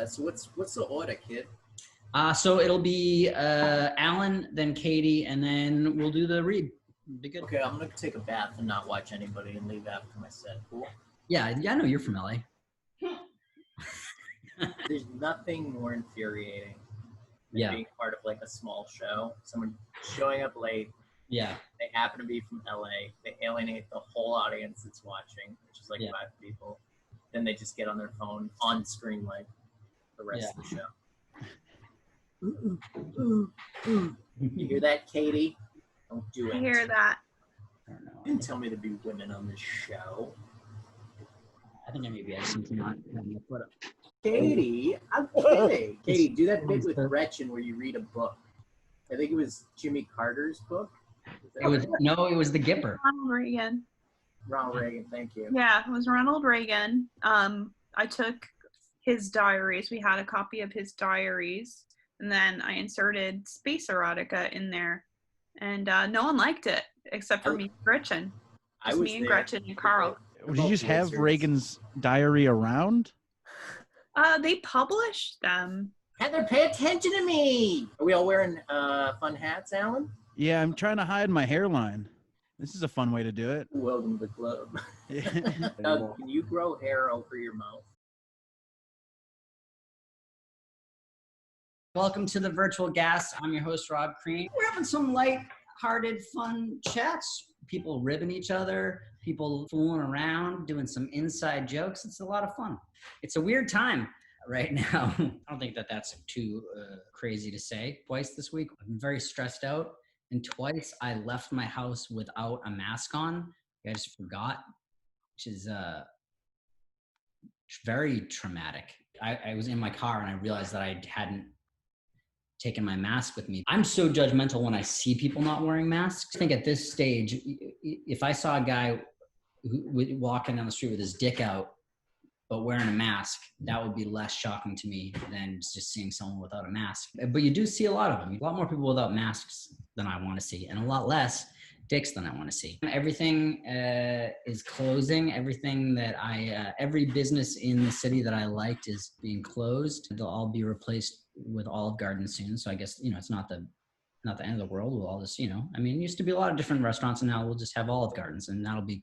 So what's the order, kid? So it'll be Alan, then Katie, and then we'll do the read. Be good. Okay, I'm gonna take a bath and not watch anybody and leave after my set. Cool. Yeah, I know you're from LA. There's nothing more infuriating than being part of like a small show. Someone showing up late. Yeah. They happen to be from LA. They alienate the whole audience that's watching, which is like 5 people. Then they just get on their phone on screen like the rest of the show. You hear that, Katie? Don't do it. I hear that. You didn't tell me there'd be women on this show. I think maybe I have something on the foot up. Katie, I'm kidding. Katie, do that bit with Gretchen where you read a book. I think it was Jimmy Carter's book. It was the Gipper. Ronald Reagan. Ronald Reagan, thank you. Yeah, it was Ronald Reagan. I took his diaries. We had a copy of his diaries, and then I inserted space erotica in there, and no one liked it except for me and Gretchen. Just me and Gretchen and Carl. Did you just have Reagan's diary around? They published them. Heather, pay attention to me. Are we all wearing fun hats, Alan? Yeah, I'm trying to hide my hairline. This is a fun way to do it. Welcome to the club. Can you grow hair over your mouth? Welcome to the Virtual Gas. I'm your host, Rob Crean. We're having some light-hearted, fun chats. People ribbing each other, people fooling around, doing some inside jokes. It's a lot of fun. It's a weird time right now. I don't think that that's too crazy to say. Twice this week, I'm very stressed out. And twice I left my house without a mask on. I just forgot, which is very traumatic. I was in my car and I realized that I hadn't taken my mask with me. I'm so judgmental when I see people not wearing masks. I think at this stage, if I saw a guy walking down the street with his dick out, but wearing a mask, that would be less shocking to me than just seeing someone without a mask. But you do see a lot of them. A lot more people without masks than I want to see, and a lot less dicks than I want to see. Everything is closing. Everything that every business in the city that I liked is being closed. They'll all be replaced with Olive Garden soon. So I guess, it's not the end of the world. We'll all just, it used to be a lot of different restaurants, and now we'll just have Olive Gardens, and that'll be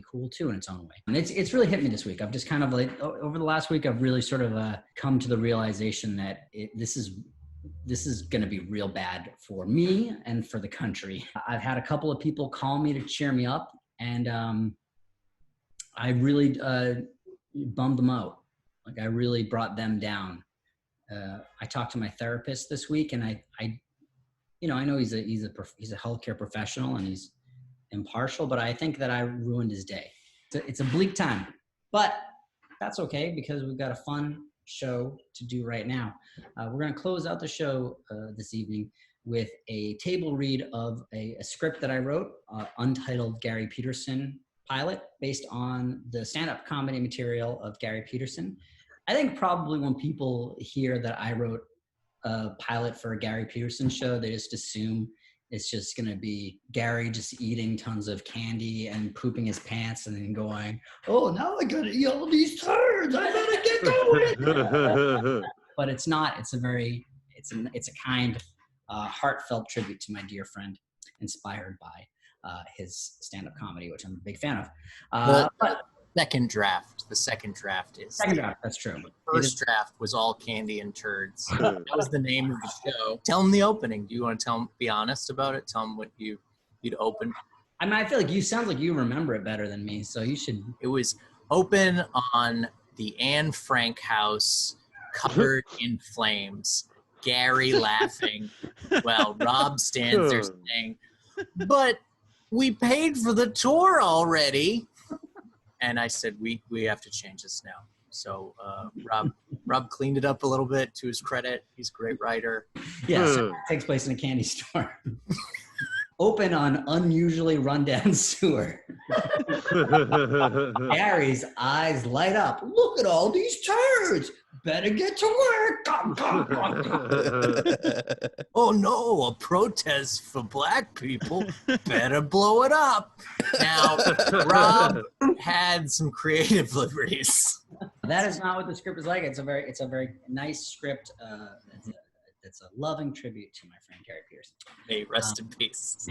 cool too in its own way. And it's really hit me this week. I've just kind of over the last week, I've really sort of come to the realization that this is going to be real bad for me and for the country. I've had a couple of people call me to cheer me up, and I really bummed them out. I really brought them down. I talked to my therapist this week, and I know he's a healthcare professional and he's impartial, but I think that I ruined his day. It's a bleak time, but that's okay because we've got a fun show to do right now. We're going to close out the show this evening with a table read of a script that I wrote, Untitled Gary Petersen Pilot, based on the stand-up comedy material of Gary Petersen. I think probably when people hear that I wrote a pilot for a Gary Petersen show, they just assume it's just going to be Gary just eating tons of candy and pooping his pants and then going, oh, now I got to eat all these turds. I got to get going. But it's not. It's a kind, heartfelt tribute to my dear friend, inspired by his stand-up comedy, which I'm a big fan of. Second draft. The second draft is. Second draft, that's true. The first draft was all candy and turds. That was the name of the show. Tell them the opening. Do you want to be honest about it? Tell them what you'd open. I feel like sound like you remember it better than me, so you should. It was open on the Anne Frank house, covered in flames. Gary laughing while Rob stands there saying, but we paid for the tour already. And I said, we have to change this now. So Rob cleaned it up a little bit to his credit. He's a great writer. Yes, it takes place in a candy store. Open on unusually rundown sewer. Gary's eyes light up. Look at all these turds. Better get to work. Oh no, a protest for black people. Better blow it up. Now, Rob had some creative liberties. That is not what the script is like. It's a very nice script. It's a loving tribute to my friend Gary Petersen. May rest in peace.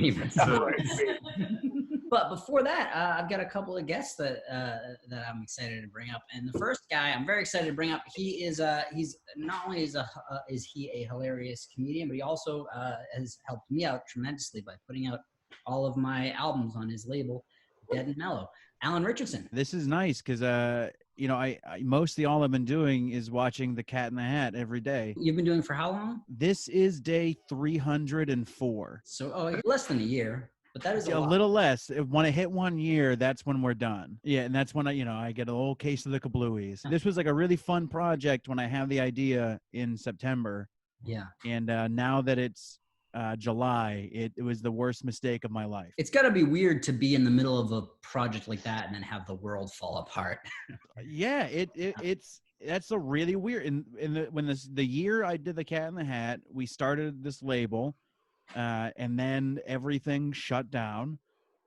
But before that, I've got a couple of guests that I'm excited to bring up. And the first guy I'm very excited to bring up, he's not only is he a hilarious comedian, but he also has helped me out tremendously by putting out all of my albums on his label, Dead and Mellow. Alan Richardson. This is nice because I mostly all I've been doing is watching The Cat in the Hat every day. You've been doing it for how long? This is day 304. So less than a year, but that is a lot. Little less. When I hit 1 year, that's when we're done. Yeah, and that's when I get a little case of the kablooies. This was like a really fun project when I had the idea in September. Yeah. And now that it's July, it was the worst mistake of my life. It's got to be weird to be in the middle of a project like that and then have the world fall apart. Yeah, that's a really weird. When the year I did The Cat in the Hat, we started this label, and then everything shut down.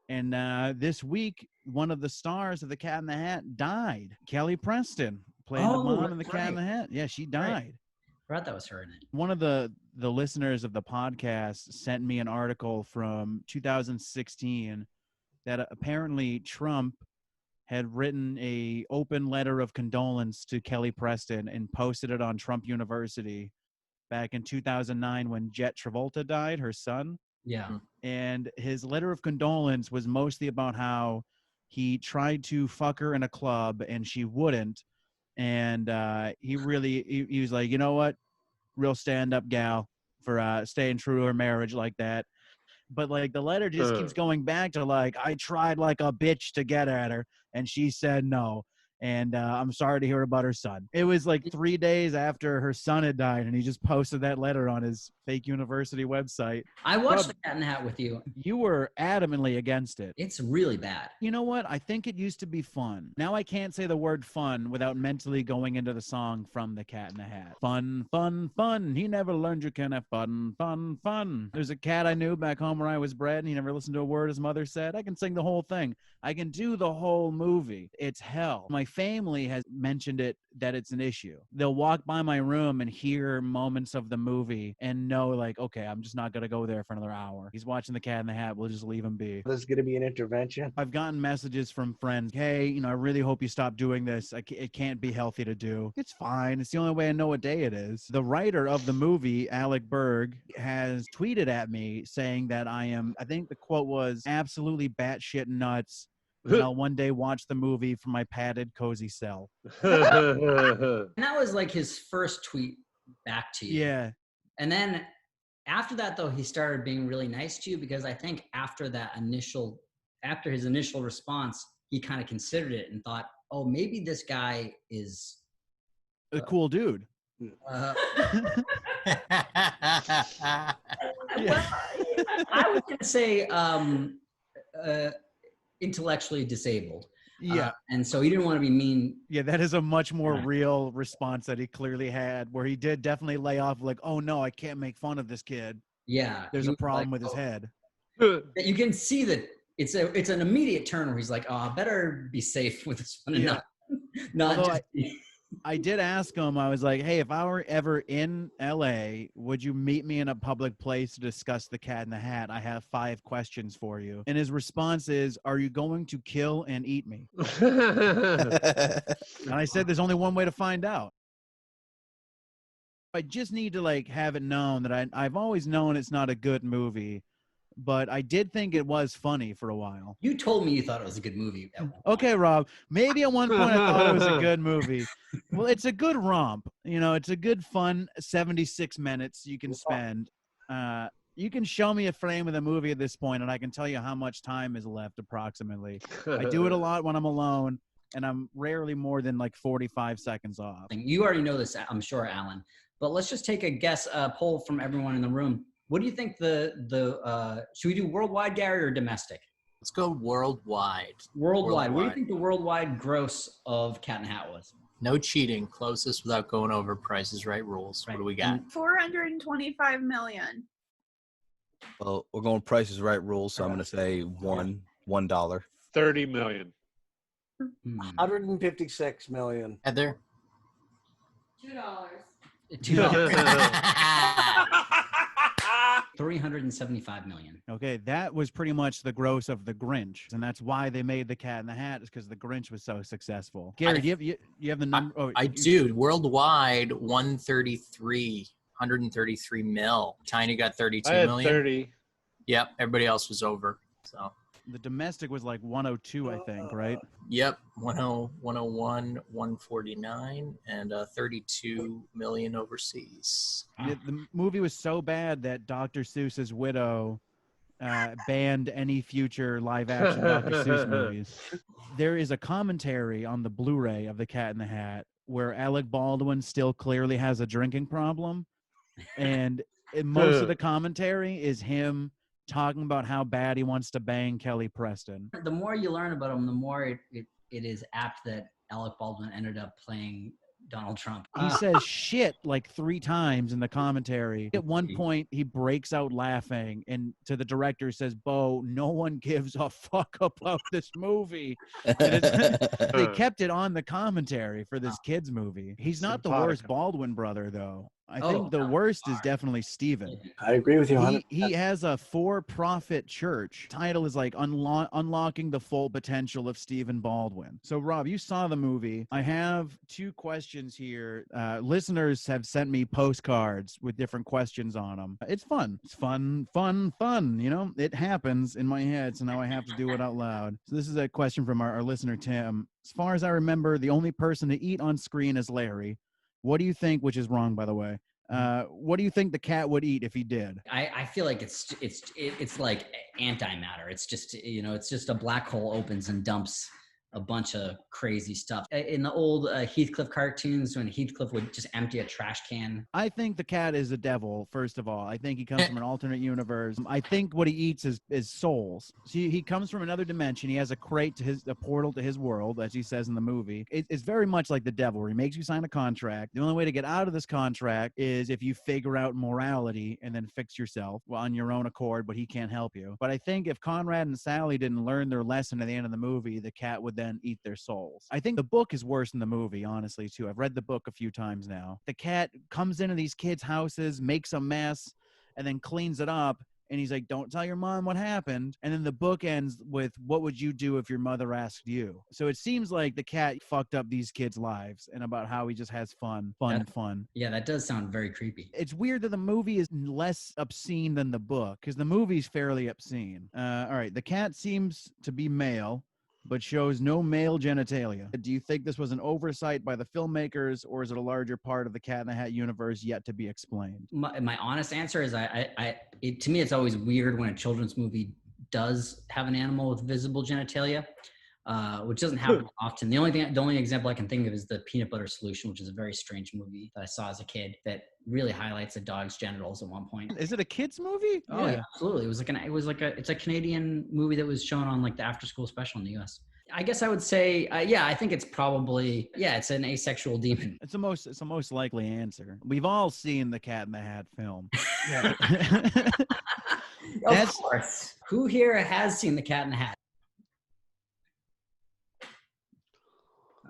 And this week, one of the stars of The Cat in the Hat died. Kelly Preston playing the mom in The Cat in the Hat. Yeah, she died. Right. I forgot that was her in it. One of the listeners of the podcast sent me an article from 2016 that apparently Trump had written a open letter of condolence to Kelly Preston and posted it on Trump University back in 2009 when Jet Travolta died, her son. Yeah. And his letter of condolence was mostly about how he tried to fuck her in a club and she wouldn't. And he was like, you know what? Real stand-up gal for staying true to her marriage like that. But like the letter just keeps going back to like, I tried like a bitch to get at her and she said no. And I'm sorry to hear about her son. It was like 3 days after her son had died, and he just posted that letter on his fake university website. I watched The Cat in the Hat with you. You were adamantly against it. It's really bad. You know what? I think it used to be fun. Now I can't say the word fun without mentally going into the song from The Cat in the Hat. Fun, fun, fun. He never learned you can have fun, fun, fun. There's a cat I knew back home where I was bred, and he never listened to a word his mother said. I can sing the whole thing. I can do the whole movie. It's hell. My family has mentioned it, that it's an issue. They'll walk by my room and hear moments of the movie and know like, okay, I'm just not going to go there for another hour. He's watching The Cat in the Hat. We'll just leave him be. There's going to be an intervention. I've gotten messages from friends. Hey, I really hope you stop doing this. It can't be healthy to do. It's fine. It's the only way I know what day it is. The writer of the movie, Alec Berg, has tweeted at me saying that I think the quote was, absolutely batshit nuts. And I'll one day watch the movie from my padded, cozy cell. And that was like his first tweet back to you. Yeah. And then after that, though, he started being really nice to you, because I think after his initial response, he kind of considered it and thought, oh, maybe this guy is a cool dude. Well, I was going to say intellectually disabled. Yeah. And so he didn't want to be mean. Yeah, that is a much more real response that he clearly had, where he did definitely lay off like, oh, no, I can't make fun of this kid. Yeah. There's a problem with his head. You can see that it's an immediate turn where he's like, oh, I better be safe with this one. And not I did ask him, I was like, hey, if I were ever in LA, would you meet me in a public place to discuss The Cat in the Hat? I have 5 questions for you. And his response is, are you going to kill and eat me? And I said, there's only one way to find out. I just need to like have it known that I've always known it's not a good movie, but I did think it was funny for a while. You told me you thought it was a good movie. Okay, Rob. Maybe at one point I thought it was a good movie. Well, it's a good romp. It's a good fun 76 minutes you can spend. You can show me a frame of the movie at this point, and I can tell you how much time is left approximately. I do it a lot when I'm alone, and I'm rarely more than like 45 seconds off. You already know this, I'm sure, Alan. But let's just take a guess, poll from everyone in the room. What do you think should we do worldwide, Gary, or domestic? Let's go worldwide. Worldwide. What do you think the worldwide gross of Cat in the Hat was? No cheating. Closest without going over Price is Right rules. Right. What do we got? 425 million. Well, we're going Price is Right rules, so I'm going to say $1. 30 million. 156 million. Heather? $375 million. Okay, that was pretty much the gross of the Grinch, and that's why they made the Cat in the Hat, is because the Grinch was so successful. Gary, do you have the number? I do. Worldwide, 133 mil. China got 32 I had million. 30. Yep, everybody else was over. So the domestic was like 102, I think, right? Yep, 101, 149, and 32 million overseas. The movie was so bad that Dr. Seuss's widow banned any future live-action Dr. Seuss movies. There is a commentary on the Blu-ray of The Cat in the Hat where Alec Baldwin still clearly has a drinking problem, and most of the commentary is him talking about how bad he wants to bang Kelly Preston. The more you learn about him, the more it is apt that Alec Baldwin ended up playing Donald Trump. He says shit like 3 times in the commentary. At one point, he breaks out laughing and to the director says, "Bo, no one gives a fuck about this movie." They kept it on the commentary for this kids movie. He's not the worst Baldwin brother, though. I think the worst is definitely Steven. I agree with you. He has a for-profit church. Title is like Unlocking the Full Potential of Stephen Baldwin. So, Rob, you saw the movie. I have 2 questions here. Listeners have sent me postcards with different questions on them. It's fun. It's fun. You know, it happens in my head, so now I have to do it out loud. So this is a question from our listener, Tim. As far as I remember, the only person to eat on screen is Larry. What do you think, which is wrong, by the way, what do you think the cat would eat if he did? I feel like it's like antimatter. It's just, it's just a black hole opens and dumps a bunch of crazy stuff. In the old Heathcliff cartoons, when Heathcliff would just empty a trash can. I think the cat is a devil, first of all. I think he comes from an alternate universe. I think what he eats is souls. See, he comes from another dimension. He has a crate to a portal to his world, as he says in the movie. It's very much like the devil, where he makes you sign a contract. The only way to get out of this contract is if you figure out morality and then fix yourself on your own accord, but he can't help you. But I think if Conrad and Sally didn't learn their lesson at the end of the movie, the cat would then eat their souls. I think the book is worse than the movie, honestly, too. I've read the book a few times now. The cat comes into these kids' houses, makes a mess, and then cleans it up. And he's like, "Don't tell your mom what happened." And then the book ends with, "What would you do if your mother asked you?" So it seems like the cat fucked up these kids' lives and about how he just has fun. Yeah, that does sound very creepy. It's weird that the movie is less obscene than the book, because the movie's fairly obscene. All right, the cat seems to be male, but shows no male genitalia. Do you think this was an oversight by the filmmakers, or is it a larger part of the Cat in the Hat universe yet to be explained? My honest answer is to me, it's always weird when a children's movie does have an animal with visible genitalia, which doesn't happen often. The only example I can think of is the Peanut Butter Solution, which is a very strange movie that I saw as a kid that really highlights a dog's genitals at one point. Is it a kids movie? Oh yeah, absolutely. It's a Canadian movie that was shown on like the after school special in the US. I guess I would say, I think it's probably, it's an asexual demon. It's the most likely answer. We've all seen the Cat in the Hat film. Of course. Who here has seen the Cat in the Hat?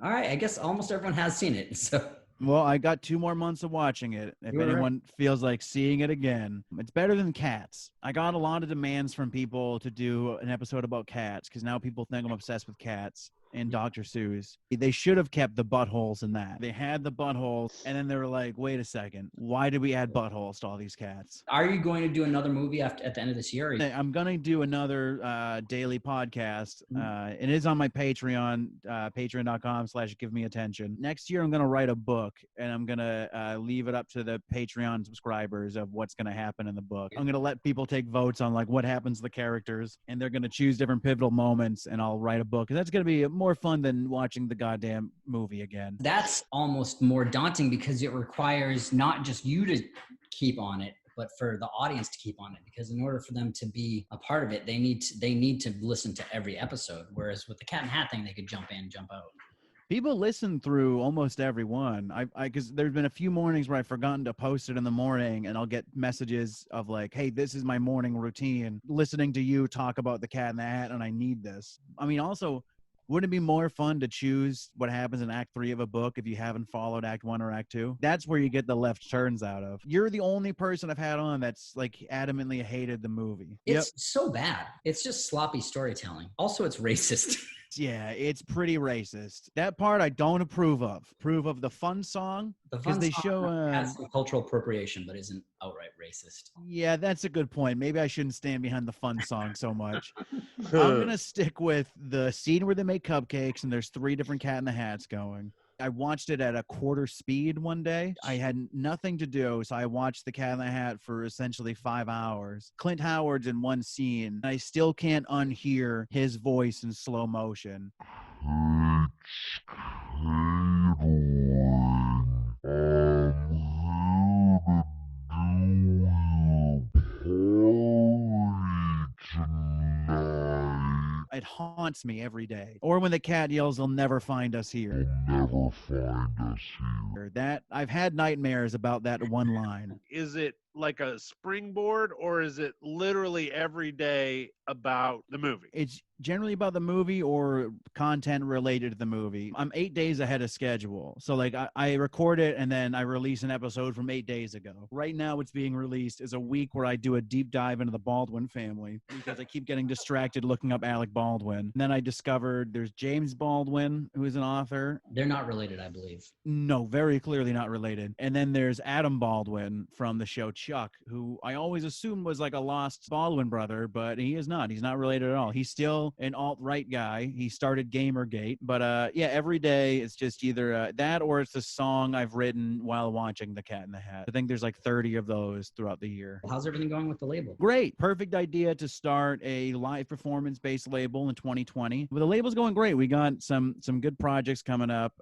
All right, I guess almost everyone has seen it. So. Well, I got 2 more months of watching it. If anyone feels like seeing it again, it's better than Cats. I got a lot of demands from people to do an episode about cats, because now people think I'm obsessed with cats and Dr. Seuss. They should have kept the buttholes in that. They had the buttholes, and then they were like, wait a second, why did we add buttholes to all these cats? Are you going to do another movie at the end of this year? I'm going to do another daily podcast. It is on my Patreon, patreon.com/givemeattention. Next year, I'm going to write a book, and I'm going to leave it up to the Patreon subscribers of what's going to happen in the book. I'm going to let people take votes on like what happens to the characters, and they're going to choose different pivotal moments, and I'll write a book. And that's going to be more fun than watching the goddamn movie again. That's almost more daunting because it requires not just you to keep on it, but for the audience to keep on it. Because in order for them to be a part of it, they need to listen to every episode. Whereas with the Cat and Hat thing, they could jump in, jump out. People listen through almost every one. Because there's been a few mornings where I've forgotten to post it in the morning, and I'll get messages of like, "Hey, this is my morning routine, listening to you talk about the Cat in the Hat, and I need this." I mean, also, Wouldn't it be more fun to choose what happens in Act 3 of a book if you haven't followed Act 1 or Act 2? That's where you get the left turns out of. You're the only person I've had on that's like adamantly hated the movie. It's so bad. It's just sloppy storytelling. Also, it's racist. Yeah, it's pretty racist. That part I don't approve of. Approve of the fun song The because fun they song show. has some cultural appropriation, but isn't outright racist. Yeah, that's a good point. Maybe I shouldn't stand behind the fun song so much. I'm gonna stick with the scene where they make cupcakes and there's 3 different Cat in the Hats going. I watched it at a quarter speed one day. I had nothing to do, so I watched the Cat in the Hat for essentially 5 hours. Clint Howard's in one scene. I still can't unhear his voice in slow motion. It haunts me every day. Or when the cat yells, "They'll never find us here." They'll never find us here. That I've had nightmares about that one line. Is it like a springboard, or is it literally every day about the movie? It's generally about the movie or content related to the movie. I'm 8 days ahead of schedule. So like I record it and then I release an episode from 8 days ago. Right now what's being released is a week where I do a deep dive into the Baldwin family because I keep getting distracted looking up Alec Baldwin. And then I discovered there's James Baldwin, who is an author. They're not related, I believe. No, very clearly not related. And then there's Adam Baldwin from the show Chuck, who I always assumed was like a lost Baldwin brother, but he is not. He's not related at all. He's still an alt-right guy. He started Gamergate. But yeah, every day it's just either that or it's a song I've written while watching The Cat in the Hat. I think there's like 30 of those throughout the year. How's everything going with the label? Great. Perfect idea to start a live performance-based label in 2020. But the label's going great. We got some good projects coming up.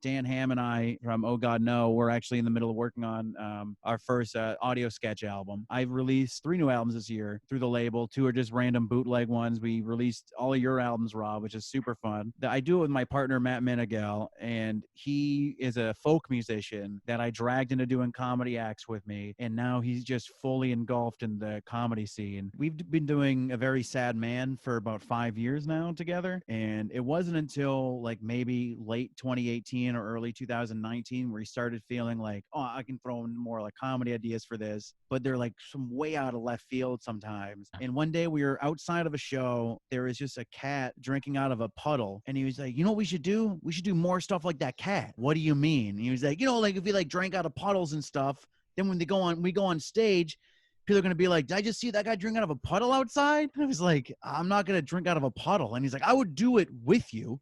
Dan Ham and I from Oh God No, we're actually in the middle of working on our first audio sketch album. I've released 3 new albums this year through the label. 2 are just random bootleg ones. We released all of your albums, Rob, which is super fun. I do it with my partner, Matt Minigal, and he is a folk musician that I dragged into doing comedy acts with me, and now he's just fully engulfed in the comedy scene. We've been doing A Very Sad Man for about 5 years now together, and it wasn't until like maybe late 2018 or early 2019 where he started feeling like, oh, I can throw in more like comedy ideas for this, but they're like some way out of left field sometimes. And one day we were outside of a show, there was just a cat drinking out of a puddle, and he was like, you know what we should do? We should do more stuff like that cat. What do you mean? And he was like, you know, like if we like drank out of puddles and stuff, then when we go on stage, people are going to be like, did I just see that guy drink out of a puddle outside? And I was like, I'm not going to drink out of a puddle. And he's like, I would do it with you.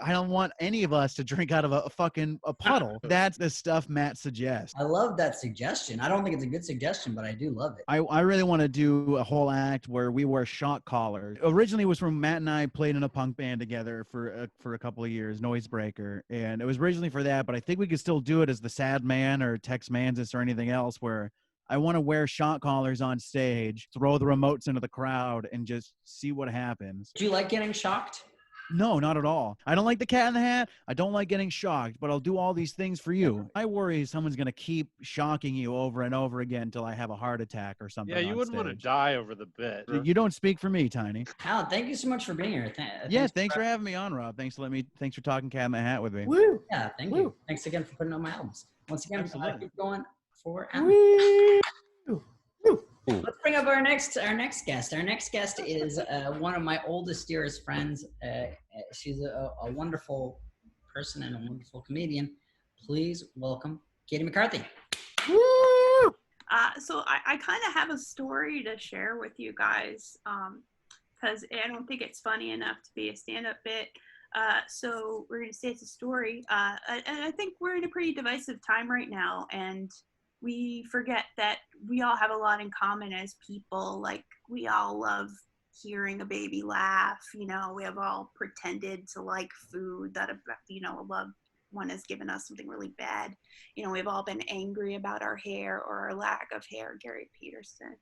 I don't want any of us to drink out of a puddle. That's the stuff Matt suggests. I love that suggestion. I don't think it's a good suggestion, but I do love it. I really want to do a whole act where we wear shock collars. Originally, it was from Matt and I played in a punk band together for a couple of years, Noisebreaker, and it was originally for that. But I think we could still do it as the Sad Man or Tex Mantis or anything else, where I want to wear shock collars on stage, throw the remotes into the crowd, and just see what happens. Do you like getting shocked? No, not at all. I don't like the Cat in the Hat. I don't like getting shocked, but I'll do all these things for you. I worry someone's going to keep shocking you over and over again until I have a heart attack or something. Yeah, you wouldn't want to die over the bit. You don't speak for me, Tiny. Alan, thank you so much for being here. Thanks for having me on, Rob. Thanks for talking Cat in the Hat with me. Woo! Yeah, thank you. Thanks again for putting on my albums. Once again, keep going for Alan. Let's bring up our next guest. Our next guest is one of my oldest, dearest friends. She's a wonderful person and a wonderful comedian. Please welcome Katie McCarthy. Woo! So I kind of have a story to share with you guys because I don't think it's funny enough to be a stand-up bit. So we're going to say it's a story. And I think we're in a pretty divisive time right now, and we forget that we all have a lot in common as people. Like, we all love hearing a baby laugh. You know, we have all pretended to like food that, you know, a loved one has given us something really bad. You know, we've all been angry about our hair or our lack of hair, Gary Petersen.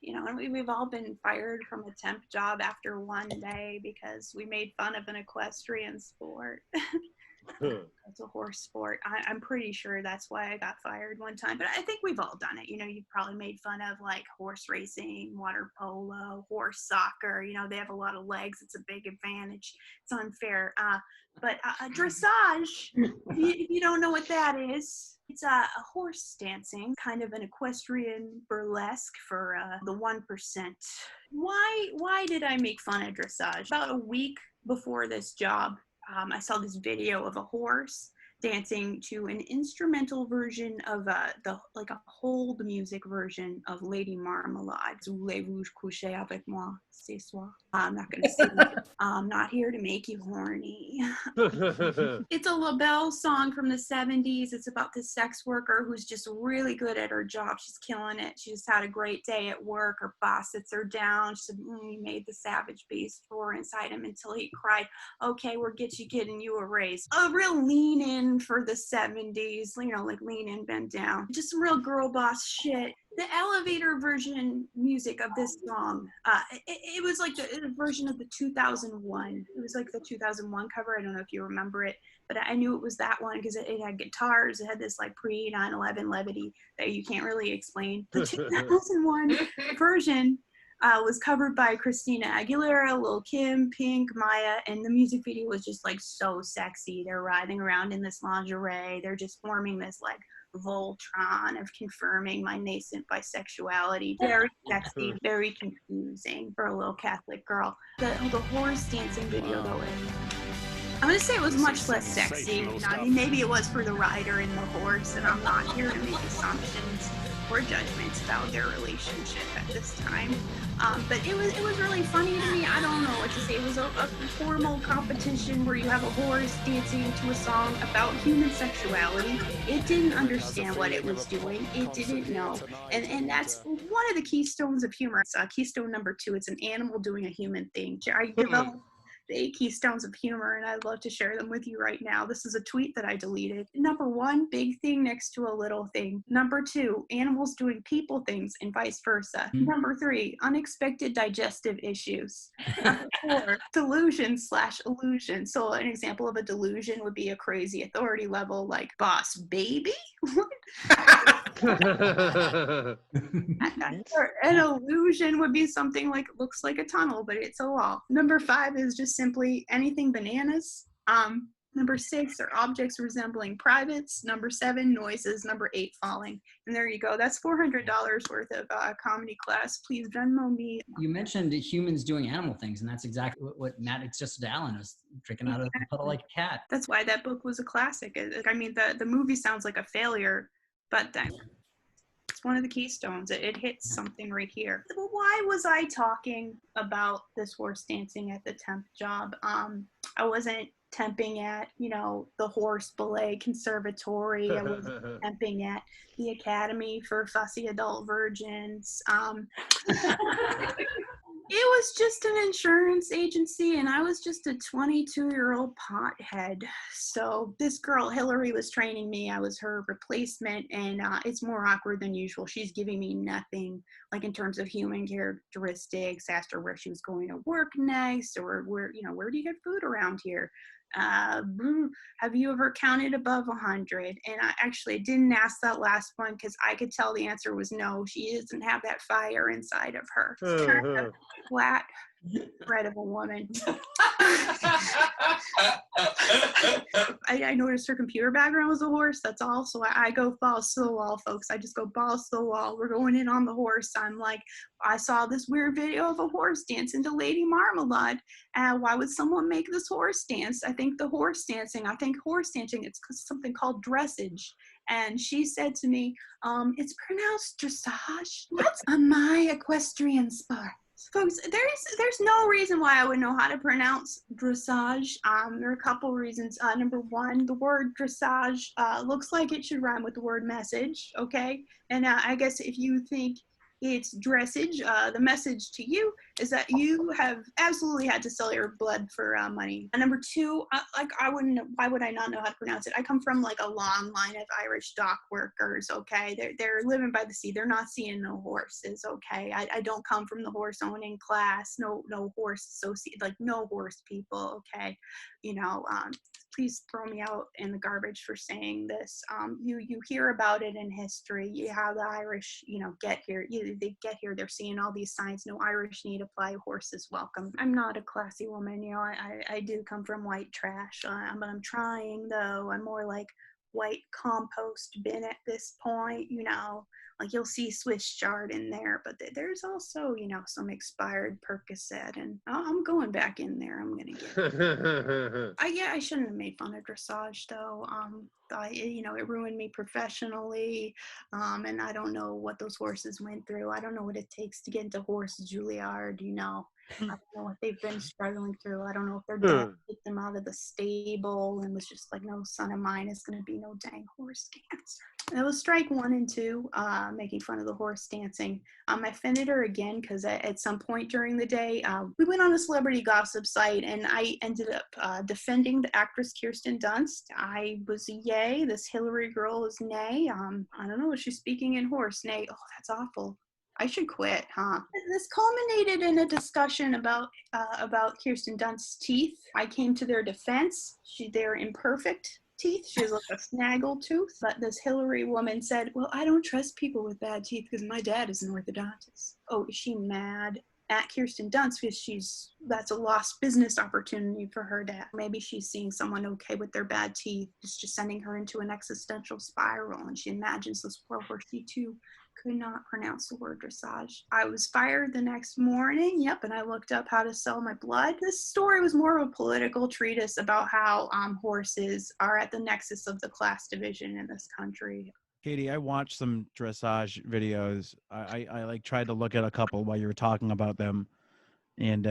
You know, and we've all been fired from a temp job after one day because we made fun of an equestrian sport. It's a horse sport. I'm pretty sure that's why I got fired one time. But I think we've all done it. You know, you've probably made fun of like horse racing, water polo, horse soccer. You know, they have a lot of legs. It's a big advantage. It's unfair. But dressage, if you don't know what that is, it's a horse dancing, kind of an equestrian burlesque for the 1%. Why did I make fun of dressage? About a week before this job, I saw this video of a horse dancing to an instrumental version of a hold music version of Lady Marmalade. Voulez-vous coucher avec moi ce soir? I'm not gonna sing it. I'm not here to make you horny. It's a LaBelle song from the 70s. It's about this sex worker who's just really good at her job. She's killing it. She just had a great day at work. Her boss sits her down. She said, he made the savage beast roar inside him until he cried, okay, we're getting you a raise. A real lean in for the 70s, you know, like lean in, bend down. Just some real girl boss shit. The elevator version music of this song, it was like the version of the 2001. It was like the 2001 cover. I don't know if you remember it, but I knew it was that one because it had guitars. It had this like pre 9/11 levity that you can't really explain. The 2001 version was covered by Christina Aguilera, Lil Kim, Pink, Maya, and the music video was just like so sexy. They're riding around in this lingerie. They're just forming this like Voltron of confirming my nascent bisexuality. Very sexy, very confusing for a little Catholic girl. The horse dancing video though, I'm gonna say it was much less sexy. I mean, maybe it was for the rider and the horse, and I'm not here to make assumptions or judgments about their relationship at this time. But it was really funny to me. I don't know what to say. It was a formal competition where you have a horse dancing to a song about human sexuality. It didn't understand what it was doing. It didn't know. And that's one of the keystones of humor. It's keystone number 2. It's an animal doing a human thing. I developed the 8 keystones of humor, and I'd love to share them with you right now. This is a tweet that I deleted. Number 1, big thing next to a little thing. Number 2, animals doing people things and vice versa. Number 3, unexpected digestive issues. Number 4, delusion/illusion. So an example of a delusion would be a crazy authority level like boss baby. An illusion would be something like looks like a tunnel, but it's a wall. Number 5 is just simply anything bananas. Number 6 are objects resembling privates. Number 7, noises. Number 8, falling. And there you go. That's $400 worth of comedy class. Please Venmo me. You mentioned humans doing animal things, and that's exactly what Matt suggested to Alan, was drinking out of the puddle like a cat. That's why that book was a classic. I mean, the movie sounds like a failure, but then it's one of the keystones. It hits something right here. Well, why was I talking about this horse dancing at the temp job? I wasn't temping at, you know, the Horse Ballet Conservatory. I wasn't temping at the Academy for Fussy Adult Virgins. It was just an insurance agency, and I was just a 22-year-old pothead. So this girl, Hillary, was training me. I was her replacement, and it's more awkward than usual. She's giving me nothing, like in terms of human characteristics. Asked her where she was going to work next, or where do you get food around here? Have you ever counted above 100? And I actually didn't ask that last one because I could tell the answer was no. She doesn't have that fire inside of her. It's kind of flat bread of a woman. I noticed her computer background was a horse. That's all. So I go balls to the wall, folks. I just go balls to the wall. We're going in on the horse. I'm like, I saw this weird video of a horse dancing to Lady Marmalade. Why would someone make this horse dance? I think horse dancing, it's something called dressage. And she said to me, it's pronounced dressage. That's on my equestrian spot. Folks, there's no reason why I would know how to pronounce dressage. There are a couple reasons. Number 1, the word dressage looks like it should rhyme with the word message, okay? And I guess if you think it's dressage, the message to you is that you have absolutely had to sell your blood for money. And number two, why would I not know how to pronounce it? I come from like a long line of Irish dock workers, okay? They're living by the sea. They're not seeing no horses, okay? I don't come from the horse owning class, no horse associate, like no horse people, okay? Please throw me out in the garbage for saying this. You hear about it in history, how the Irish, get here. They get here, they're seeing all these signs, no Irish need apply, horses welcome. I'm not a classy woman, I do come from white trash, but I'm trying though. I'm more like white compost bin at this point, like you'll see Swiss chard in there, but there's also, some expired Percocet, and I'm going back in there. I'm going to get it. I shouldn't have made fun of dressage though. It ruined me professionally, and I don't know what those horses went through. I don't know what it takes to get into horse Juilliard, I don't know what they've been struggling through. I don't know if their dad took them out of the stable and was just like, no son of mine is going to be no dang horse dancer. That was strike 1 and 2, making fun of the horse dancing. I offended her again because at some point during the day, we went on a celebrity gossip site and I ended up defending the actress Kirsten Dunst. I was a yay. This Hillary girl is nay. I don't know, is she speaking in horse? Nay. Oh, that's awful. I should quit, huh? This culminated in a discussion about Kirsten Dunst's teeth. I came to their defense. They're imperfect teeth. She has like a snaggle tooth. But this Hillary woman said, well, I don't trust people with bad teeth because my dad is an orthodontist. Oh, is she mad at Kirsten Dunst because that's a lost business opportunity for her dad? Maybe she's seeing someone okay with their bad teeth. It's just sending her into an existential spiral, and she imagines this world where she too could not pronounce the word dressage. I was fired the next morning, and I looked up how to sell my blood. This story was more of a political treatise about how horses are at the nexus of the class division in this country. Katie, I watched some dressage videos. I like tried to look at a couple while you were talking about them, and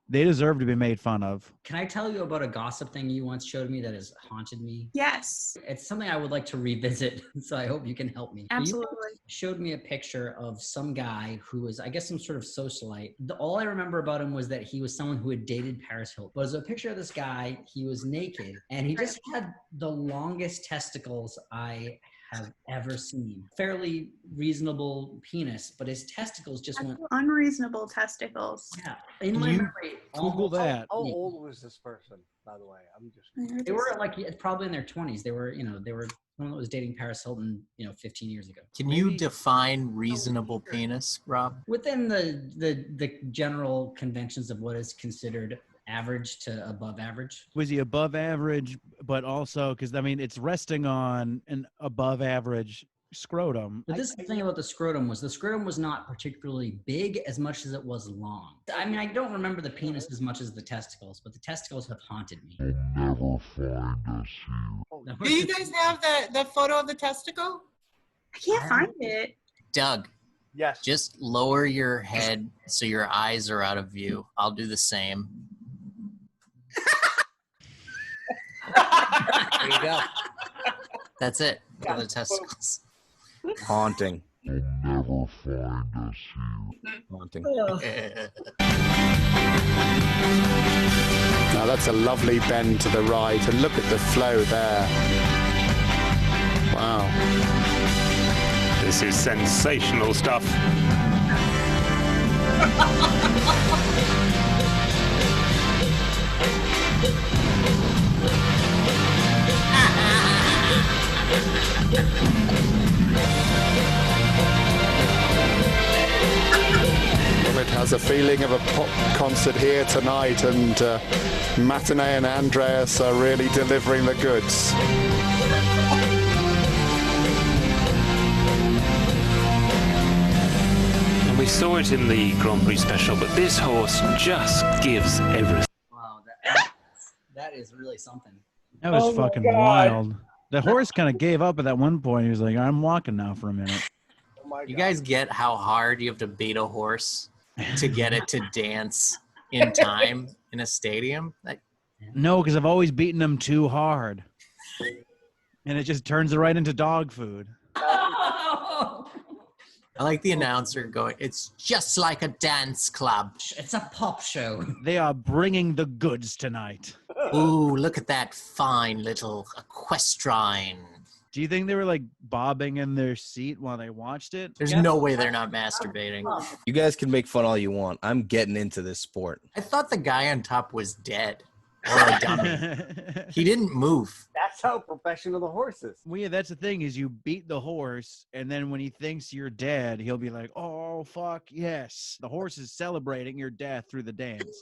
they deserve to be made fun of. Can I tell you about a gossip thing you once showed me that has haunted me? Yes. It's something I would like to revisit, so I hope you can help me. Absolutely. You showed me a picture of some guy who was, I guess, some sort of socialite. All I remember about him was that he was someone who had dated Paris Hilton. It was a picture of this guy. He was naked, and he just had the longest testicles I have ever seen. Fairly reasonable penis, but his testicles just went unreasonable testicles. Yeah. In my memory, Google that. How old was this person, by the way? They were like probably in their 20s. They were someone that was dating Paris Hilton, 15 years ago. Can you define reasonable penis, Rob? Within the general conventions of what is considered average to above average. Was he above average, but also because it's resting on an above average scrotum? But this is the thing about the scrotum was not particularly big as much as it was long. I don't remember the penis as much as the testicles, but the testicles have haunted me. You'll never find us here. Do you guys have the photo of the testicle? I can't find it. Doug. Yes. Just lower your head so your eyes are out of view. I'll do the same. There you go. That's it for the testicles. Haunting. You'll never find us here. Haunting. Now that's a lovely bend to the right, and look at the flow there. Wow. This is sensational stuff. Well, it has a feeling of a pop concert here tonight, and Matinee and Andreas are really delivering the goods. And we saw it in the Grand Prix special, but this horse just gives everything. Wow, that is really something. That was fucking wild. The horse kind of gave up at that one point. He was like, I'm walking now for a minute. You guys get how hard you have to beat a horse to get it to dance in time in a stadium? No, because I've always beaten them too hard. And it just turns it right into dog food. I like the announcer going, it's just like a dance club. It's a pop show. They are bringing the goods tonight. Ooh, look at that fine little equestrine. Do you think they were like bobbing in their seat while they watched it? There's no way they're not masturbating. You guys can make fun all you want. I'm getting into this sport. I thought the guy on top was dead. Or a dummy. He didn't move. That's how professional the horse is. Well, yeah, that's the thing is you beat the horse, and then when he thinks you're dead, he'll be like, oh, fuck, yes. The horse is celebrating your death through the dance.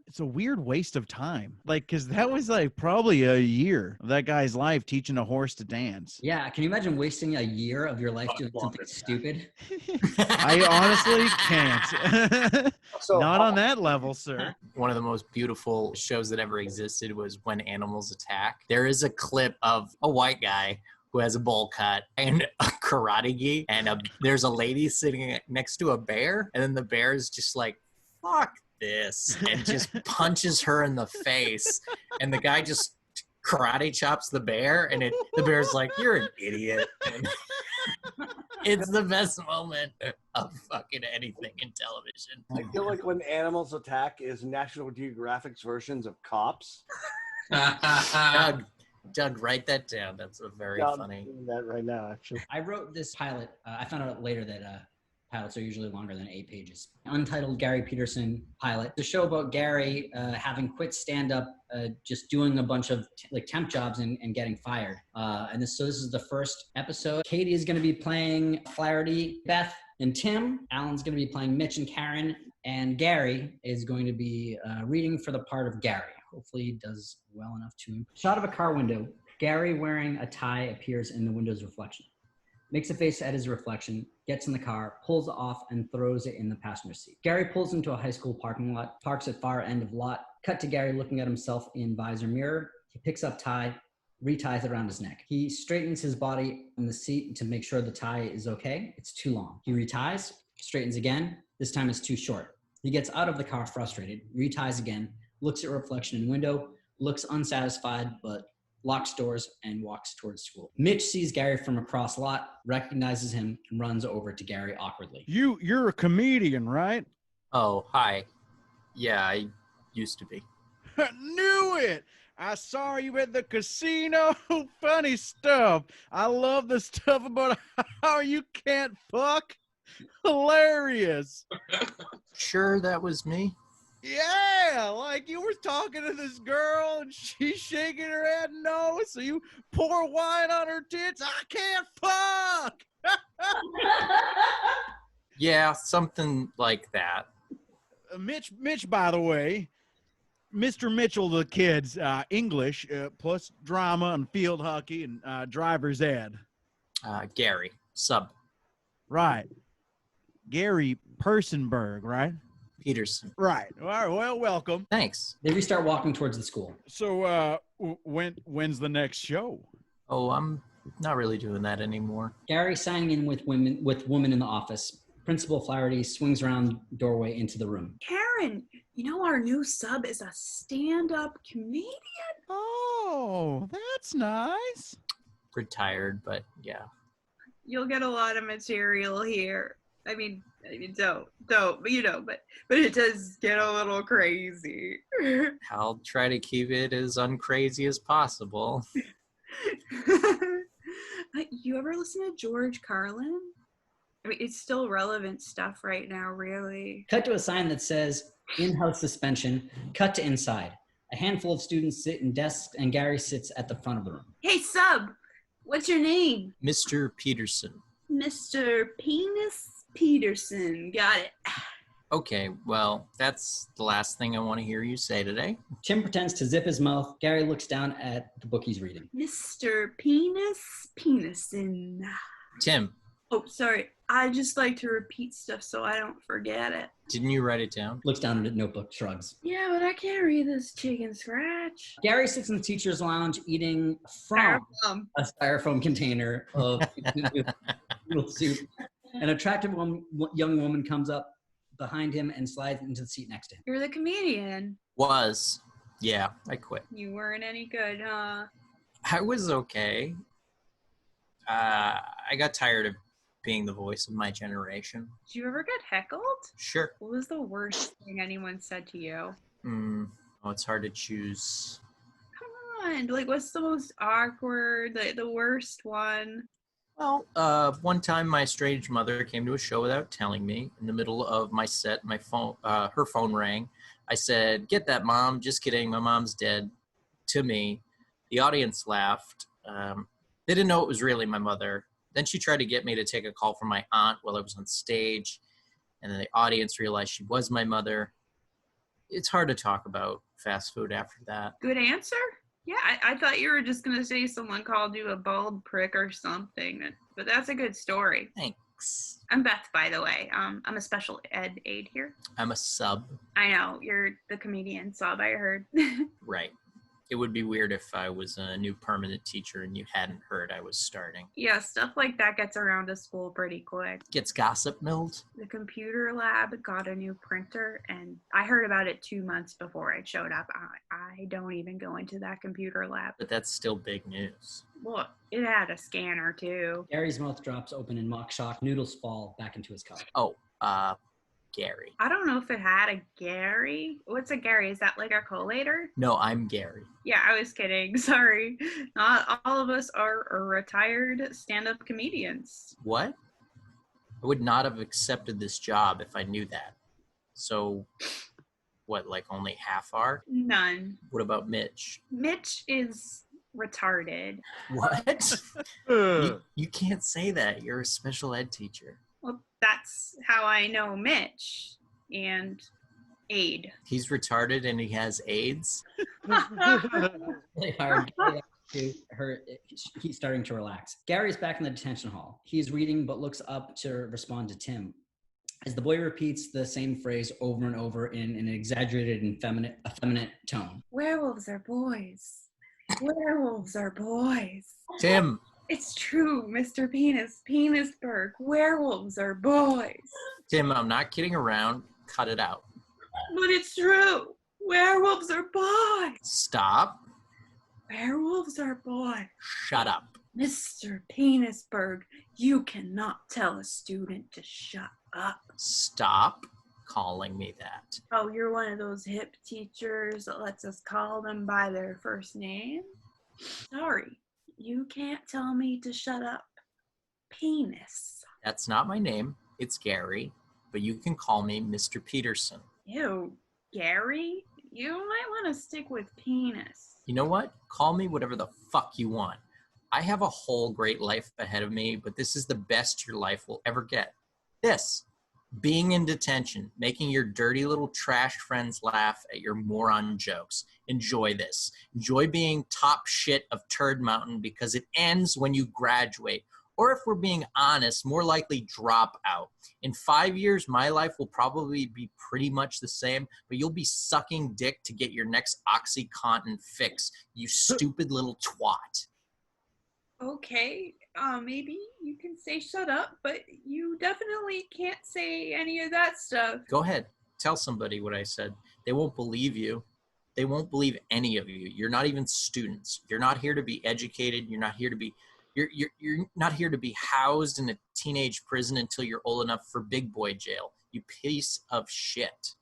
It's a weird waste of time. Like, because that was like probably a year of that guy's life teaching a horse to dance. Yeah, can you imagine wasting a year of your life doing something stupid? I honestly can't. So, Not on that level, sir. One of the most beautiful shows that ever existed was When Animals Attack. There is a clip of a white guy who has a bowl cut and a karate gi, and there's a lady sitting next to a bear, and then the bear is just like, fuck this, and just punches her in the face, and the guy just karate chops the bear, and the bear's like, you're an idiot. And it's the best moment of fucking anything in television. I feel like When Animals Attack is National Geographic's versions of Cops. Doug, write that down. That's a very funny. I'm doing that right now, actually. I wrote this pilot. I found out later that pilots are usually longer than 8 pages. Untitled Gary Petersen Pilot. The show about Gary having quit stand-up, just doing a bunch of temp jobs and getting fired. This is the first episode. Katie is going to be playing Flaherty, Beth, and Tim. Alan's going to be playing Mitch and Karen. And Gary is going to be reading for the part of Gary. Hopefully he does well enough to. Shot of a car window. Gary wearing a tie appears in the window's reflection. Makes a face at his reflection, gets in the car, pulls it off, and throws it in the passenger seat. Gary pulls into a high school parking lot, parks at far end of lot. Cut to Gary looking at himself in visor mirror. He picks up tie, reties it around his neck. He straightens his body in the seat to make sure the tie is okay. It's too long. He reties, straightens again. This time it's too short. He gets out of the car frustrated, reties again, looks at reflection in window, looks unsatisfied, but locks doors and walks towards school. Mitch sees Gary from across lot, recognizes him, and runs over to Gary awkwardly. You're a comedian, right? Oh, hi. Yeah, I used to be. Knew it! I saw you at the casino. Funny stuff. I love the stuff about how you can't fuck. Hilarious. Sure, that was me. Yeah, like you were talking to this girl and she's shaking her head no, so you pour wine on her tits. I can't fuck. Yeah, something like that. Mitch, by the way, Mr. Mitchell, the kids, English plus drama and field hockey and driver's ed. Gary, sub. Right. Gary Persenberg, right? Petersen. Right. All right. Well, welcome. Thanks. They restart walking towards the school. So, when's the next show? Oh, I'm not really doing that anymore. Gary sang in with women in the office. Principal Flaherty swings around doorway into the room. Karen, you know our new sub is a stand-up comedian? Oh, that's nice. Retired, but yeah. You'll get a lot of material here. I mean, don't, but but it does get a little crazy. I'll try to keep it as uncrazy as possible. You ever listen to George Carlin? I mean, it's still relevant stuff right now, really. Cut to a sign that says, in-house suspension. Cut to inside. A handful of students sit in desks, and Gary sits at the front of the room. Hey, sub, what's your name? Mr. Petersen. Mr. Penis Petersen. Got it. Okay, well, that's the last thing I want to hear you say today. Tim pretends to zip his mouth. Gary looks down at the book he's reading. Mr. Penis Petersen. Tim. Oh, sorry. I just like to repeat stuff so I don't forget it. Didn't you write it down? Looks down at the notebook, shrugs. Yeah, but I can't read this chicken scratch. Gary sits in the teacher's lounge eating from a styrofoam container of noodle soup. An attractive young woman comes up behind him and slides into the seat next to him. You're the comedian. Was. Yeah, I quit. You weren't any good, huh? I was okay. I got tired of being the voice of my generation. Did you ever get heckled? Sure. What was the worst thing anyone said to you? Oh, it's hard to choose. Come on, like what's the most awkward, the worst one? Well, one time my estranged mother came to a show without telling me. In the middle of my set, my phone, her phone rang. I said, "Get that, Mom." Just kidding. My mom's dead. To me. The audience laughed. They didn't know it was really my mother. Then she tried to get me to take a call from my aunt while I was on stage. And then the audience realized she was my mother. It's hard to talk about fast food after that. Good answer? Yeah, I thought you were just going to say someone called you a bald prick or something. But that's a good story. Thanks. I'm Beth, by the way. I'm a special ed aide here. I'm a sub. I know. You're the comedian sub, I heard. Right. It would be weird if I was a new permanent teacher and you hadn't heard I was starting. Yeah, stuff like that gets around to school pretty quick. Gets gossip milled. The computer lab got a new printer, and I heard about it 2 months before it showed up. I don't even go into that computer lab. But that's still big news. Look, it had a scanner, too. Gary's mouth drops open in mock shock. Noodles fall back into his cup. Oh, Gary. I don't know if it had a Gary. What's a Gary? Is that like a collator? No, I'm Gary. Yeah, I was kidding. Sorry. Not all of us are retired stand-up comedians. What? I would not have accepted this job if I knew that. So, what, like only half are? None. What about Mitch? Mitch is retarded. What? you can't say that. You're a special ed teacher. Well, that's how I know Mitch and Aid. He's retarded and he has AIDS? Really hard. He's starting to relax. Gary's back in the detention hall. He's reading but looks up to respond to Tim. As the boy repeats the same phrase over and over in an exaggerated and effeminate tone. Werewolves are boys. Werewolves are boys. Tim. It's true, Mr. Penisberg. Werewolves are boys. Tim, I'm not kidding around. Cut it out. But it's true. Werewolves are boys. Stop. Werewolves are boys. Shut up. Mr. Penisberg, you cannot tell a student to shut up. Stop calling me that. Oh, you're one of those hip teachers that lets us call them by their first name? Sorry. You can't tell me to shut up. Penis. That's not my name. It's Gary, but you can call me Mr. Petersen. Ew, Gary? You might want to stick with penis. You know what? Call me whatever the fuck you want. I have a whole great life ahead of me, but this is the best your life will ever get. This. Being in detention, making your dirty little trash friends laugh at your moron jokes. Enjoy this. Enjoy being top shit of Turd Mountain because it ends when you graduate. Or if we're being honest, more likely drop out. In 5 years, my life will probably be pretty much the same, but you'll be sucking dick to get your next OxyContin fix, you stupid little twat. Okay, maybe you can say shut up, but you definitely can't say any of that stuff. Go ahead. Tell somebody what I said. They won't believe you. They won't believe any of you. You're not even students. You're not here to be educated. You're not here to be you're not here to be housed in a teenage prison until you're old enough for big boy jail. You piece of shit.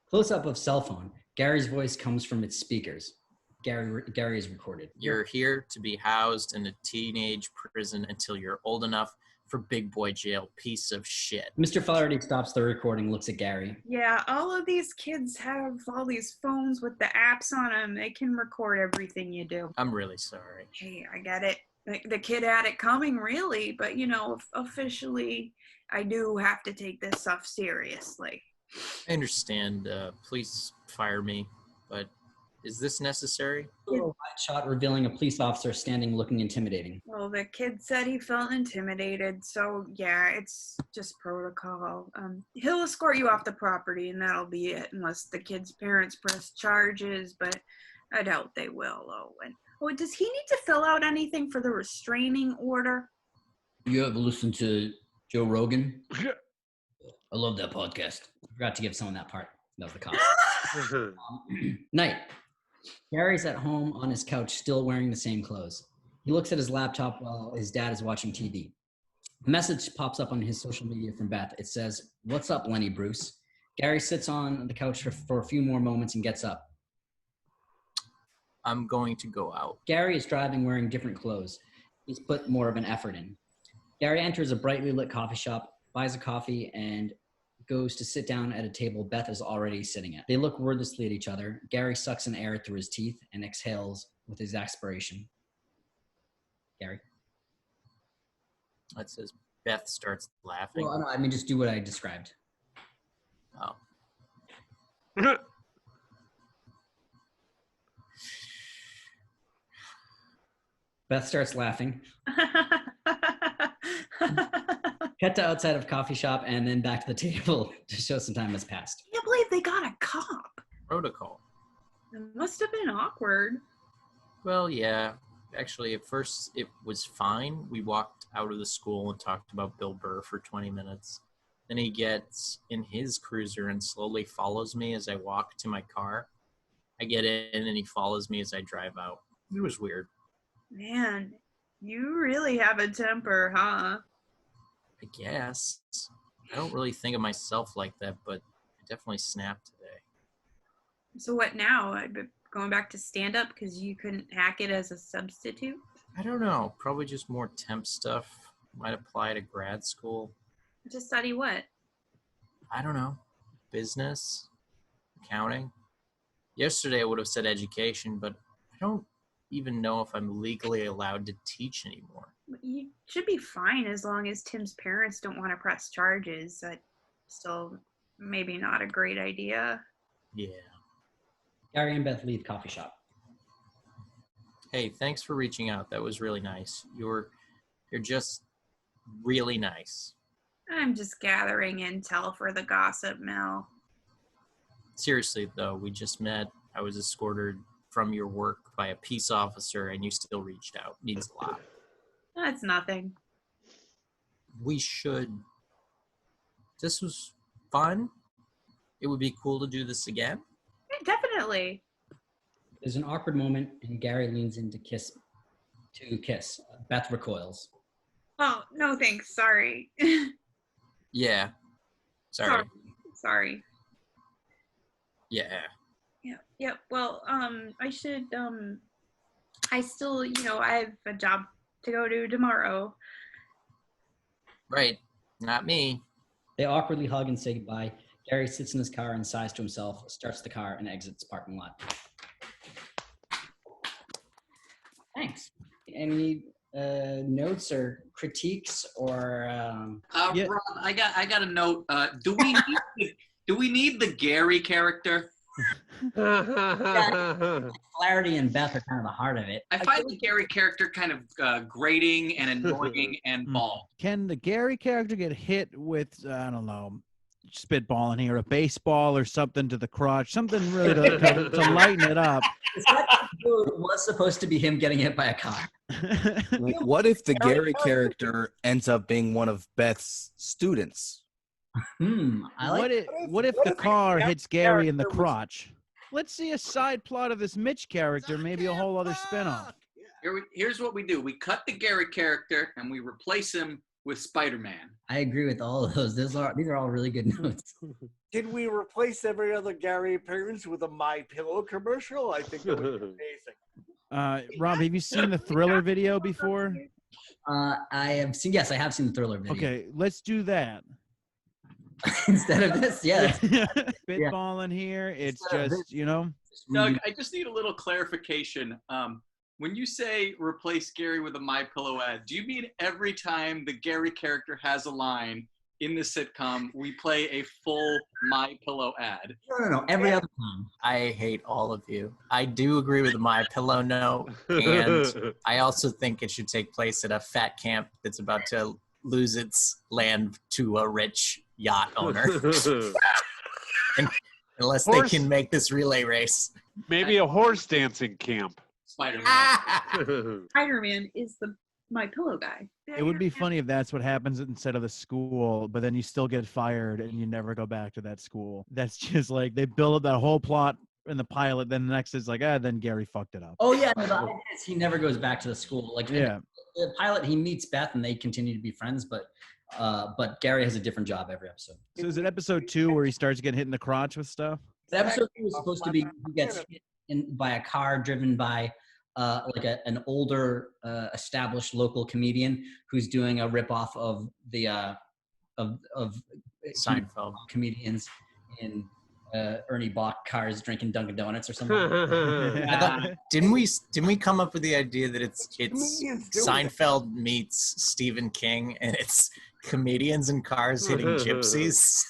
Close up of cell phone. Gary's voice comes from its speakers. Gary is recorded. You're here to be housed in a teenage prison until you're old enough for big boy jail, piece of shit. Mr. Flaherty stops the recording, looks at Gary. Yeah, all of these kids have all these phones with the apps on them. They can record everything you do. I'm really sorry. Hey, I get it. The kid had it coming, really, but, you know, officially, I do have to take this stuff seriously. I understand. Please fire me, but is this necessary? A little wide shot revealing a police officer standing looking intimidating. Well, the kid said he felt intimidated, so yeah, it's just protocol. He'll escort you off the property, and that'll be it, unless the kid's parents press charges, but I doubt they will. Does he need to fill out anything for the restraining order? You ever listen to Joe Rogan? I love that podcast. I forgot to give someone that part. That was the cop. Night. Gary's at home on his couch, still wearing the same clothes. He looks at his laptop while his dad is watching TV. A message pops up on his social media from Beth. It says, "What's up, Lenny Bruce?" Gary sits on the couch for a few more moments and gets up. I'm going to go out. Gary is driving wearing different clothes. He's put more of an effort in. Gary enters a brightly lit coffee shop, buys a coffee, and goes to sit down at a table Beth is already sitting at. They look wordlessly at each other. Gary sucks in air through his teeth and exhales with his expiration. Gary? It says Beth starts laughing. Well, no, I mean, just do what I described. Oh. Beth starts laughing. Cut to outside of coffee shop and then back to the table to show some time has passed. I can't believe they got a cop. Protocol. It must have been awkward. Well, yeah. Actually, at first it was fine. We walked out of the school and talked about Bill Burr for 20 minutes. Then he gets in his cruiser and slowly follows me as I walk to my car. I get in and he follows me as I drive out. It was weird. Man, you really have a temper, huh? I guess. I don't really think of myself like that, but I definitely snapped today. So what now? Going back to stand-up because you couldn't hack it as a substitute? I don't know. Probably just more temp stuff. Might apply to grad school. To study what? I don't know. Business? Accounting? Yesterday I would have said education, but I don't even know if I'm legally allowed to teach anymore. You should be fine as long as Tim's parents don't want to press charges. That's still maybe not a great idea. Yeah. Gary and Beth leave coffee shop. Hey, thanks for reaching out. That was really nice. You're just really nice. I'm just gathering intel for the gossip mill. Seriously, though, we just met. I was escorted from your work by a peace officer, and you still reached out. Means a lot. That's nothing. We should. This was fun. It would be cool to do this again. Yeah, definitely. There's an awkward moment, and Gary leans in to kiss. Beth recoils. Oh, no thanks. Sorry. Yeah. Sorry. Sorry. Yeah. Yeah. Well, I should, I still, I have a job to go to tomorrow. Right. Not me. They awkwardly hug and say goodbye. Gary sits in his car and sighs to himself, starts the car, and exits the parking lot. Thanks. Any notes or critiques or? Rob, I got a note. Do we need the Gary character? Clarity and Beth are kind of the heart of it. I find the Gary character kind of grating and annoying and bald. Can the Gary character get hit with, I don't know, spitballing here, a baseball or something to the crotch, something really to lighten it up? It was supposed to be him getting hit by a car. What if the Gary character ends up being one of Beth's students? What if the car hits Gary in the crotch? Let's see a side plot of this Mitch character, maybe a whole other spinoff. Here's what we do. We cut the Gary character and we replace him with Spider-Man. I agree with all of those. These are all really good notes. Did we replace every other Gary appearance with a My Pillow commercial? I think that would be amazing. Rob, have you seen the Thriller video before? I have seen. Yes, I have seen the Thriller video. Okay, let's do that. Instead of this, yeah. Spitballing here. It's just, Doug, I just need a little clarification. When you say replace Gary with a My Pillow ad, do you mean every time the Gary character has a line in the sitcom, we play a full My Pillow ad? No. Every other time. I hate all of you. I do agree with the My Pillow note, and I also think it should take place at a fat camp that's about to lose its land to a rich yacht owner. Unless they can make this relay race. Maybe a horse dancing camp. Spider-Man. Spider-Man is the My Pillow guy. It would be funny if that's what happens instead of the school, but then you still get fired and you never go back to that school. That's just like they build up that whole plot in the pilot. Then the next is like, then Gary fucked it up. Oh yeah, no, the idea is he never goes back to the school. Like Yeah. the pilot, he meets Beth and they continue to be friends, but Gary has a different job every episode. So is it episode 2 where he starts getting hit in the crotch with stuff? The episode 2 was supposed to be he gets hit by a car driven by an older established local comedian who's doing a ripoff of the of Seinfeld comedians in Ernie Bach cars drinking Dunkin' Donuts or something. I thought, didn't we come up with the idea that it's Seinfeld meets Stephen King and it's comedians in cars hitting gypsies?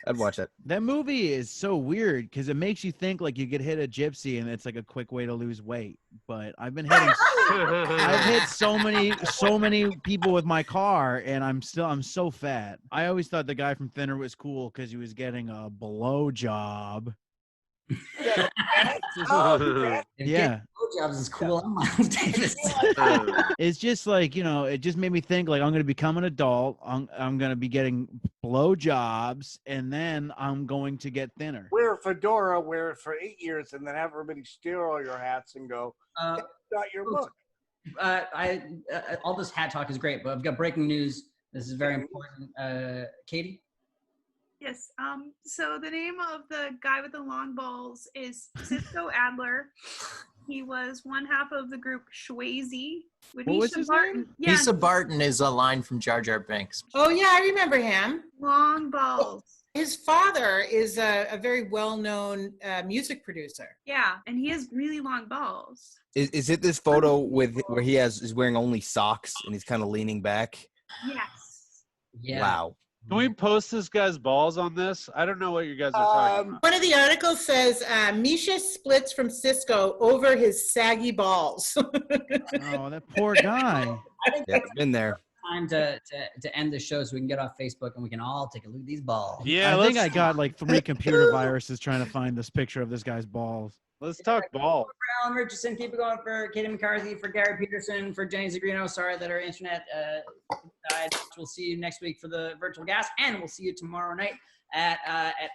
I'd watch it. That movie is so weird because it makes you think like you could hit a gypsy and it's like a quick way to lose weight. But I've been hitting, I've hit so many people with my car, and I'm so fat. I always thought the guy from Thinner was cool because he was getting a blow job. Yeah. Blowjobs is cool. I'm Miles Davis. It's just like, it just made me think like I'm going to become an adult. I'm going to be getting blowjobs, and then I'm going to get thinner. Wear a fedora, wear it for 8 years, and then have everybody steal all your hats and go, it's not your look. All this hat talk is great, but I've got breaking news. This is very important. Katie? Yes. So the name of the guy with the long balls is Cisco Adler. He was one half of the group Shwazy. What was his name? Yeah. Lisa Barton is a line from Jar Jar Binks. Oh, yeah, I remember him. Long balls. His father is a very well-known music producer. Yeah, and he has really long balls. Is it this photo where he is wearing only socks and he's kind of leaning back? Yes. Yeah. Wow. Can we post this guy's balls on this? I don't know what you guys are talking about. One of the articles says Misha splits from Cisco over his saggy balls. Oh, that poor guy. Yeah, I've been there. Time to end the show so we can get off Facebook and we can all take a look at these balls. Yeah, I think I got like 3 computer viruses trying to find this picture of this guy's balls. Let's talk balls. For Alan Richardson, keep it going for Katie McCarthy, for Gary Petersen, for Jenny Zagrino. Sorry that our internet died. We'll see you next week for the virtual gas, and we'll see you tomorrow night at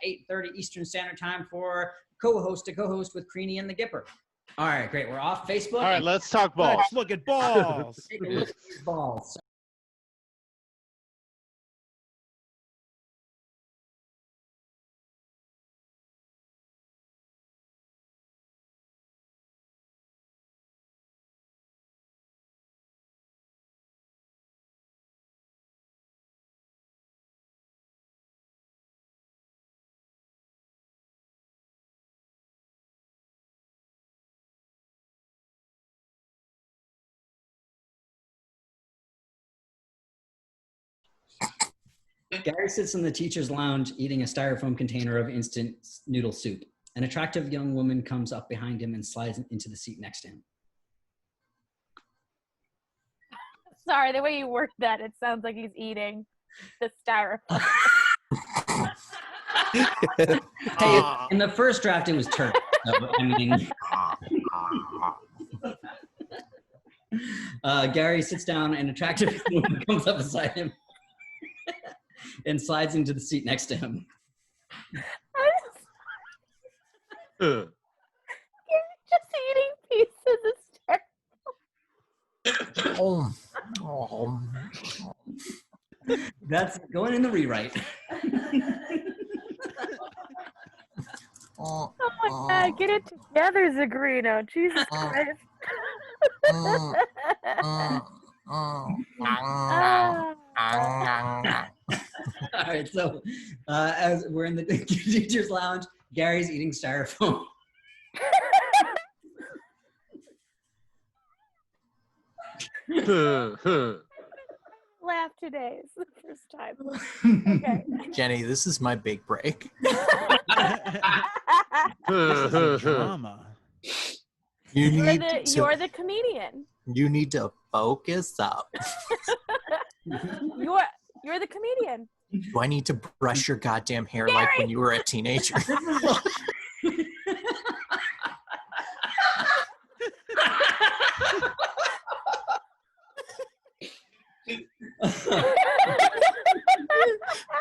8:30 Eastern Standard Time for co-host with Creanie and the Gipper. All right, great. We're off Facebook. All right, let's talk balls. Let's look at balls. Take a look at these balls. Gary sits in the teacher's lounge eating a styrofoam container of instant noodle soup. An attractive young woman comes up behind him and slides into the seat next to him. Sorry, the way you worked that, it sounds like he's eating the styrofoam. Hey, in the first draft, it was turkey. So, I mean, Gary sits down, and an attractive woman comes up beside him and slides into the seat next to him. You're just eating pieces of styrofoam. That's going in the rewrite. Oh my God, get it together, Zagrino. Jesus Christ. All right, so as we're in the teacher's lounge, Gary's eating styrofoam. Laugh today. It's the first time. Okay. Jenny, this is my big break. Drama. You're the comedian. You need to focus up. You're the comedian. Do I need to brush your goddamn hair like when you were a teenager?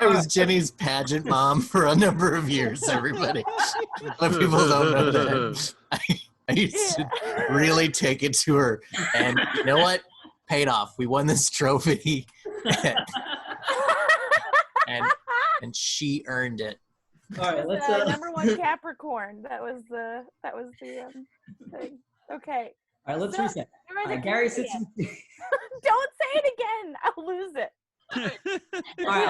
I was Jenny's pageant mom for a number of years, everybody. A lot of people don't know that. I used to really take it to her. And you know what? Paid off. We won this trophy. And she earned it. All right, let's number one Capricorn. That was the thing. Okay. All right, let's reset. Gary sits in... Don't say it again. I'll lose it. All right,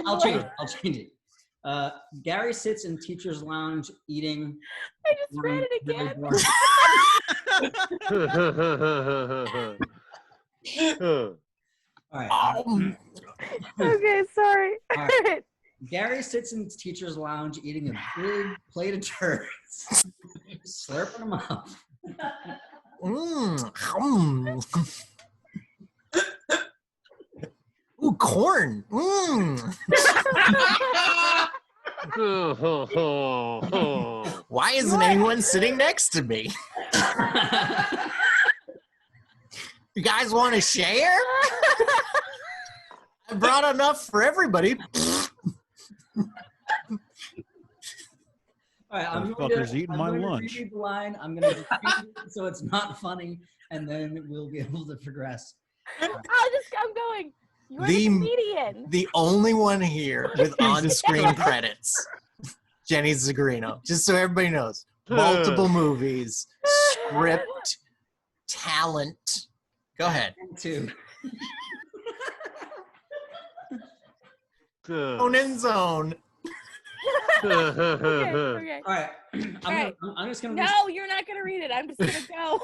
I'll change it. I'll change it. Gary sits in teacher's lounge eating. I just read it again. All right. Okay, sorry. All right. Gary sits in teacher's lounge eating a big plate of turds, slurping them up. Ooh, corn. Why isn't anyone sitting next to me? You guys want to share? I brought enough for everybody. All right, I'm going to read the line. I'm going to repeat it so it's not funny, and then we'll be able to progress. I'm going. You're the comedian. The only one here with on-screen credits. Jenny Zagrino. Just so everybody knows. Multiple movies, script, talent. Go ahead. Two. Own zone. Okay. All right. I'm just going to... No, you're not going to read it. I'm just going to go.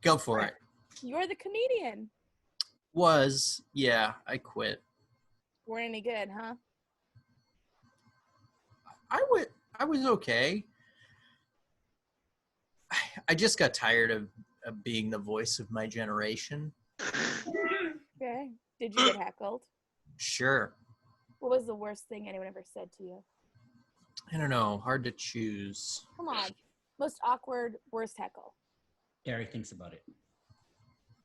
Go for it. You're the comedian. Yeah, I quit. Weren't any good, huh? I was okay. I just got tired of being the voice of my generation. Okay. Did you get heckled? Sure. What was the worst thing anyone ever said to you? I don't know. Hard to choose. Come on. Most awkward, worst heckle. Gary thinks about it.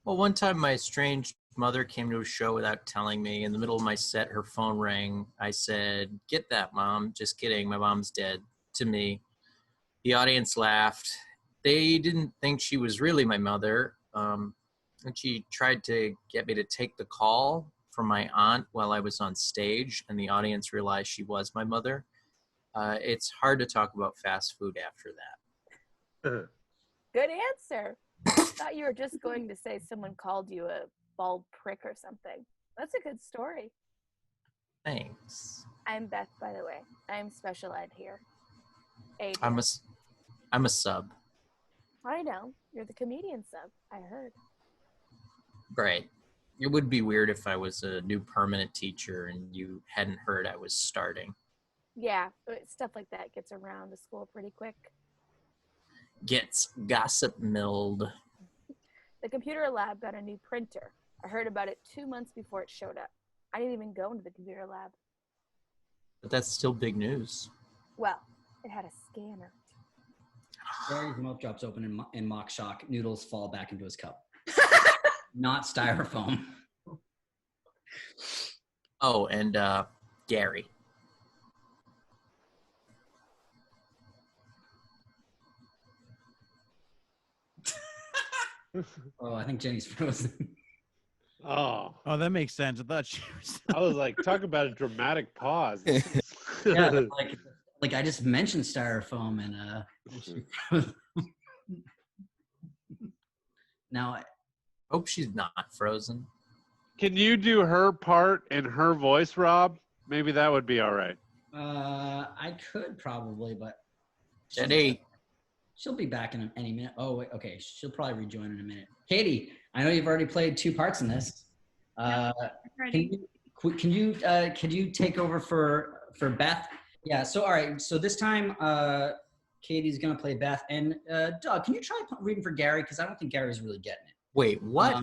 Well, one time my estranged mother came to a show without telling me. In the middle of my set, her phone rang. I said, "Get that, Mom." Just kidding. My mom's dead. To me. The audience laughed. They didn't think she was really my mother. And she tried to get me to take the call from my aunt while I was on stage, and the audience realized she was my mother. It's hard to talk about fast food after that. Good answer. I thought you were just going to say someone called you a bald prick or something. That's a good story. Thanks. I'm Beth, by the way. I'm special ed here. I'm a sub. I know. You're the comedian sub. I heard. Great. It would be weird if I was a new permanent teacher and you hadn't heard I was starting. Yeah, stuff like that gets around the school pretty quick. Gets gossip milled. The computer lab got a new printer. I heard about it 2 months before it showed up. I didn't even go into the computer lab. But that's still big news. Well, it had a scanner. Gary's mouth drops open in mock shock. Noodles fall back into his cup. Not styrofoam. Oh, and Gary. Oh, I think Jenny's frozen. Oh, that makes sense. I thought she was. I was like, talk about a dramatic pause. Yeah, like I just mentioned styrofoam and now I hope she's not frozen. Can you do her part in her voice, Rob? Maybe that would be all right. I could probably, but Jenny. She'll be back in any minute. Oh, wait, okay. She'll probably rejoin in a minute. Katie, I know you've already played 2 parts in this. Can you take over for Beth? Yeah. So all right. So this time, Katie's gonna play Beth, and Doug, can you try reading for Gary? Because I don't think Gary's really getting it. Wait, what?